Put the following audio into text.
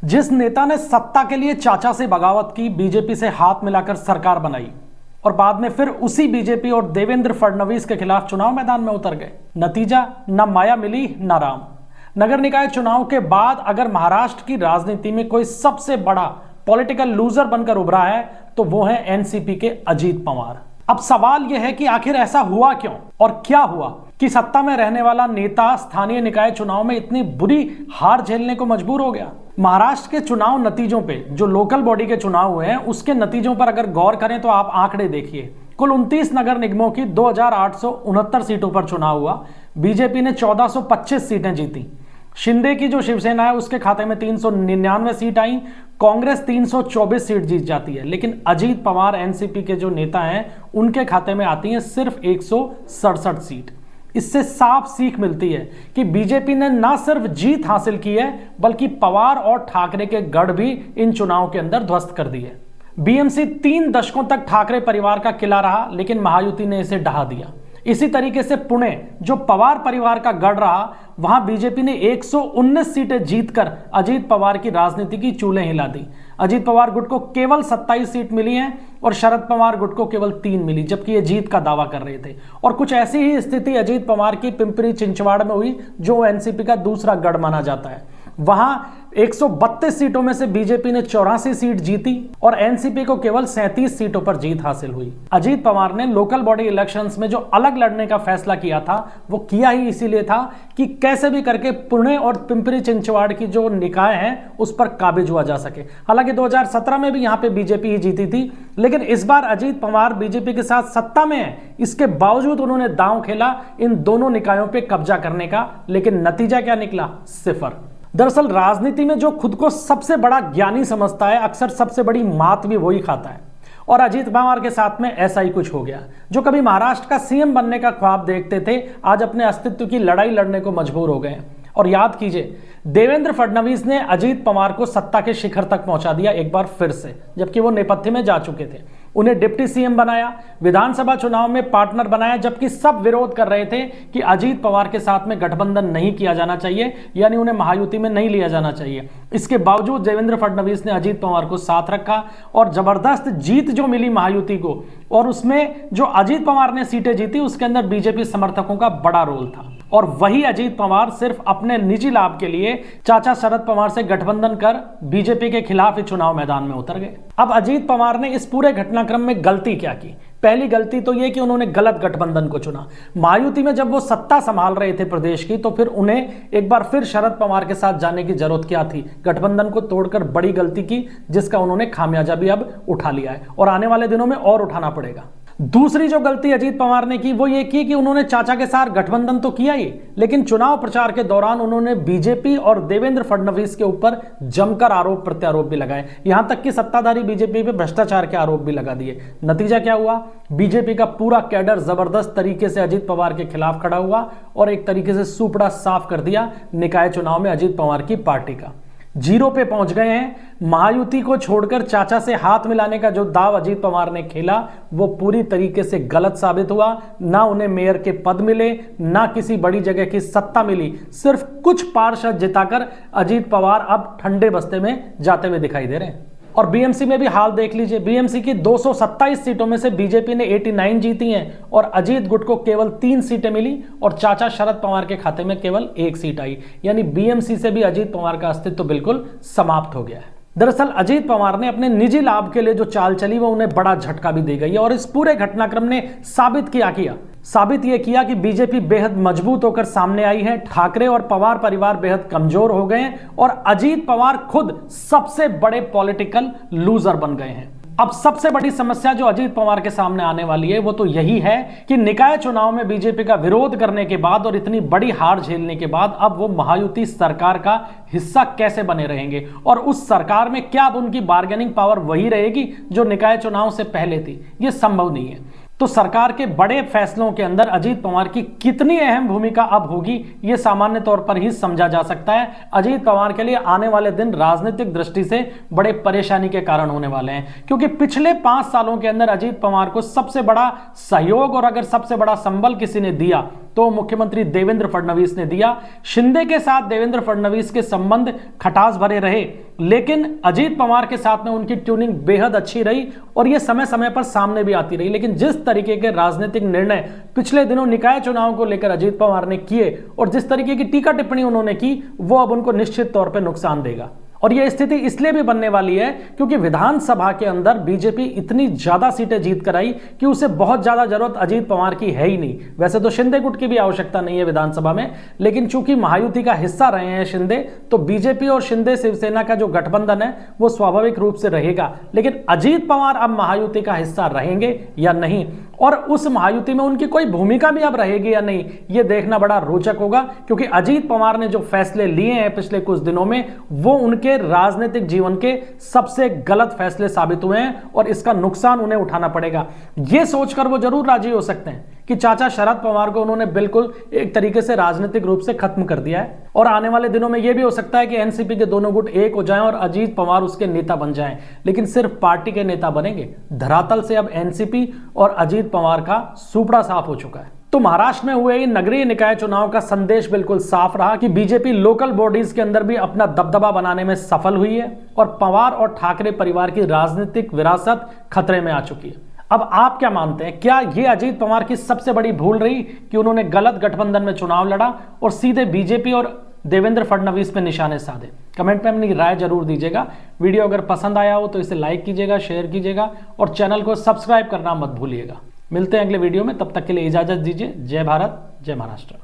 जिस नेता ने सत्ता के लिए चाचा से बगावत की, बीजेपी से हाथ मिलाकर सरकार बनाई और बाद में फिर उसी बीजेपी और देवेंद्र फडणवीस के खिलाफ चुनाव मैदान में उतर गए, नतीजा न माया मिली न राम। नगर निकाय चुनाव के बाद अगर महाराष्ट्र की राजनीति में कोई सबसे बड़ा पॉलिटिकल लूजर बनकर उभरा है तो वो है एनसीपी के अजीत पवार। अब सवाल यह है कि आखिर ऐसा हुआ क्यों और क्या हुआ कि सत्ता में रहने वाला नेता स्थानीय निकाय चुनाव में इतनी बुरी हार झेलने को मजबूर हो गया। महाराष्ट्र के चुनाव नतीजों पे, जो लोकल बॉडी के चुनाव हुए हैं उसके नतीजों पर अगर गौर करें तो आप आंकड़े देखिए। कुल 29 नगर निगमों की 2869 सीटों पर चुनाव हुआ। बीजेपी ने 1425 सीटें जीती। शिंदे की जो शिवसेना है उसके खाते में 399 सीट आई। कांग्रेस 324 सीट जीत जाती है, लेकिन अजीत पवार एनसीपी के जो नेता हैं उनके खाते में आती हैं सिर्फ 167 सीट। इससे साफ सीख मिलती है कि बीजेपी ने न सिर्फ जीत हासिल की है बल्कि पवार और ठाकरे के गढ़ भी इन चुनाव के अंदर ध्वस्त कर दिए। बीएमसी 3 दशकों तक ठाकरे परिवार का किला रहा, लेकिन महायुति ने इसे ढहा दिया। इसी तरीके से पुणे, जो पवार परिवार का गढ़ रहा, वहां बीजेपी ने 119 सीटें जीतकर अजीत पवार की राजनीति की चूल्हे हिला दी। अजीत पवार गुट को केवल 27 सीट मिली हैं और शरद पवार गुट को केवल 3 मिली, जबकि ये जीत का दावा कर रहे थे। और कुछ ऐसी ही स्थिति अजीत पवार की पिंपरी चिंचवाड़ में हुई, जो एनसीपी का दूसरा गढ़ माना जाता है। वहां 132 सीटों में से बीजेपी ने 84 सीट जीती और एनसीपी को केवल 37 सीटों पर जीत हासिल हुई। अजीत पवार ने लोकल बॉडी इलेक्शंस में जो अलग लड़ने का फैसला किया था वो किया ही इसीलिए था कि कैसे भी करके पुणे और पिंपरी चिंचवाड़ की जो निकाय हैं उस पर काबिज हुआ जा सके। हालांकि 2017 में भी यहां पे बीजेपी ही जीती थी, लेकिन इस बार अजीत पवार बीजेपी के साथ सत्ता में है। इसके बावजूद उन्होंने दांव खेला इन दोनों निकायों पर कब्जा करने का, लेकिन नतीजा क्या निकला? सिफर। दरअसल राजनीति में जो खुद को सबसे बड़ा ज्ञानी समझता है अक्सर सबसे बड़ी मात भी वही खाता है, और अजीत पवार के साथ में ऐसा ही कुछ हो गया। जो कभी महाराष्ट्र का सीएम बनने का ख्वाब देखते थे, आज अपने अस्तित्व की लड़ाई लड़ने को मजबूर हो गए। और याद कीजिए, देवेंद्र फडणवीस ने अजीत पवार को सत्ता के शिखर तक पहुंचा दिया एक बार फिर से, जबकि वो नेपथ्य में जा चुके थे। उन्हें डिप्टी सीएम बनाया, विधानसभा चुनाव में पार्टनर बनाया, जबकि सब विरोध कर रहे थे कि अजीत पवार के साथ में गठबंधन नहीं किया जाना चाहिए, यानी उन्हें महायुति में नहीं लिया जाना चाहिए। इसके बावजूद देवेंद्र फडणवीस ने अजीत पवार को साथ रखा और जबरदस्त जीत जो मिली महायुति को, और उसमें जो अजीत पवार ने सीटें जीती उसके अंदर बीजेपी समर्थकों का बड़ा रोल था। और वही अजीत पवार सिर्फ अपने निजी लाभ के लिए चाचा शरद पवार से गठबंधन कर बीजेपी के खिलाफ ही चुनाव मैदान में उतर गए। अब अजीत पवार ने इस पूरे घटनाक्रम में गलती क्या की? पहली गलती तो यह कि उन्होंने गलत गठबंधन को चुना। महायुति में जब वो सत्ता संभाल रहे थे प्रदेश की, तो फिर उन्हें एक बार फिर शरद पवार के साथ जाने की जरूरत क्या थी? गठबंधन को तोड़कर बड़ी गलती की, जिसका उन्होंने खामियाजा भी अब उठा लिया है और आने वाले दिनों में और उठाना पड़ेगा। दूसरी जो गलती अजीत पवार ने की वो ये की कि उन्होंने चाचा के साथ गठबंधन तो किया ही, लेकिन चुनाव प्रचार के दौरान उन्होंने बीजेपी और देवेंद्र फडणवीस के ऊपर जमकर आरोप प्रत्यारोप भी लगाए। यहां तक कि सत्ताधारी बीजेपी पे भ्रष्टाचार के आरोप भी लगा दिए। नतीजा क्या हुआ? बीजेपी का पूरा कैडर जबरदस्त तरीके से अजीत पवार के खिलाफ खड़ा हुआ और एक तरीके से सुपड़ा साफ कर दिया निकाय चुनाव में अजीत पवार की पार्टी का। जीरो पे पहुंच गए हैं। महायुति को छोड़कर चाचा से हाथ मिलाने का जो दाव अजीत पवार ने खेला वो पूरी तरीके से गलत साबित हुआ। ना उन्हें मेयर के पद मिले, ना किसी बड़ी जगह की सत्ता मिली, सिर्फ कुछ पार्षद जिताकर अजीत पवार अब ठंडे बस्ते में जाते हुए दिखाई दे रहे हैं। और बीएमसी में भी हाल देख लीजिए, बीएमसी की 227 सीटों में से बीजेपी ने 89 जीती हैं और अजीत गुट को केवल 3 सीटें मिली और चाचा शरद पवार के खाते में केवल 1 सीट आई। यानी बीएमसी से भी अजीत पवार का अस्तित्व बिल्कुल समाप्त हो गया है। दरअसल अजीत पवार ने अपने निजी लाभ के लिए जो चाल चली वो उन्हें बड़ा झटका भी दे गई है और इस पूरे घटनाक्रम ने साबित यह किया कि बीजेपी बेहद मजबूत होकर सामने आई है। ठाकरे और पवार परिवार बेहद कमजोर हो गए हैं और अजीत पवार खुद सबसे बड़े पॉलिटिकल लूजर बन गए हैं। अब सबसे बड़ी समस्या जो अजीत पवार के सामने आने वाली है वो तो यही है कि निकाय चुनाव में बीजेपी का विरोध करने के बाद और इतनी बड़ी हार झेलने के बाद अब वो महायुति सरकार का हिस्सा कैसे बने रहेंगे और उस सरकार में क्या अब उनकी बार्गेनिंग पावर वही रहेगी जो निकाय चुनाव से पहले थी? ये संभव नहीं है। तो सरकार के बड़े फैसलों के अंदर अजीत पवार की कितनी अहम भूमिका अब होगी ये सामान्य तौर पर ही समझा जा सकता है। अजीत पवार के लिए आने वाले दिन राजनीतिक दृष्टि से बड़े परेशानी के कारण होने वाले हैं, क्योंकि पिछले 5 सालों के अंदर अजीत पवार को सबसे बड़ा सहयोग और अगर सबसे बड़ा संबल किसी ने दिया तो मुख्यमंत्री देवेंद्र फडणवीस ने दिया। शिंदे के साथ देवेंद्र फडणवीस के संबंध खटास भरे रहे, लेकिन अजीत पवार के साथ में उनकी ट्यूनिंग बेहद अच्छी रही और यह समय समय पर सामने भी आती रही। लेकिन जिस तरीके के राजनीतिक निर्णय पिछले दिनों निकाय चुनाव को लेकर अजीत पवार ने किए और जिस तरीके की टीका टिप्पणी उन्होंने की, वो अब उनको निश्चित तौर पर नुकसान देगा। और यह स्थिति इसलिए भी बनने वाली है क्योंकि विधानसभा के अंदर बीजेपी इतनी ज्यादा सीटें जीत कर आई कि उसे बहुत ज्यादा जरूरत अजीत पवार की है ही नहीं। वैसे तो शिंदे गुट की भी आवश्यकता नहीं है विधानसभा में, लेकिन चूंकि महायुति का हिस्सा रहे हैं शिंदे, तो बीजेपी और शिंदे शिवसेना का जो गठबंधन है वो स्वाभाविक रूप से रहेगा। लेकिन अजीत पवार अब महायुति का हिस्सा रहेंगे या नहीं, और उस महायुति में उनकी कोई भूमिका भी अब रहेगी या नहीं, यह देखना बड़ा रोचक होगा। क्योंकि अजीत पवार ने जो फैसले लिए हैं पिछले कुछ दिनों में, वो उनके राजनीतिक जीवन के सबसे गलत फैसले साबित हुए हैं और इसका नुकसान उन्हें उठाना पड़ेगा। यह सोचकर वो जरूर राजी हो सकते हैं कि चाचा शरद पवार को उन्होंने बिल्कुल एक तरीके से राजनीतिक रूप से खत्म कर दिया है, और आने वाले दिनों में यह भी हो सकता है कि एनसीपी के दोनों गुट एक हो जाएं और अजीत पवार उसके नेता बन जाएं। लेकिन सिर्फ पार्टी के नेता बनेंगे, धरातल से अब एनसीपी और अजीत पवार का सुपड़ा साफ हो चुका है। तो महाराष्ट्र में हुए नगरीय निकाय चुनाव का संदेश बिल्कुल साफ रहा कि बीजेपी लोकल बॉडीज के अंदर भी अपना दबदबा बनाने में सफल हुई है और पवार और ठाकरे परिवार की राजनीतिक विरासत खतरे में आ चुकी है। अब आप क्या मानते हैं, क्या यह अजीत पवार की सबसे बड़ी भूल रही कि उन्होंने गलत गठबंधन में चुनाव लड़ा और सीधे बीजेपी और देवेंद्र फडणवीस पे निशाने साधे? कमेंट में अपनी राय जरूर दीजिएगा। वीडियो अगर पसंद आया हो तो इसे लाइक कीजिएगा, शेयर कीजिएगा और चैनल को सब्सक्राइब करना मत भूलिएगा। मिलते हैं अगले वीडियो में, तब तक के लिए इजाजत दीजिए। जय भारत, जय महाराष्ट्र।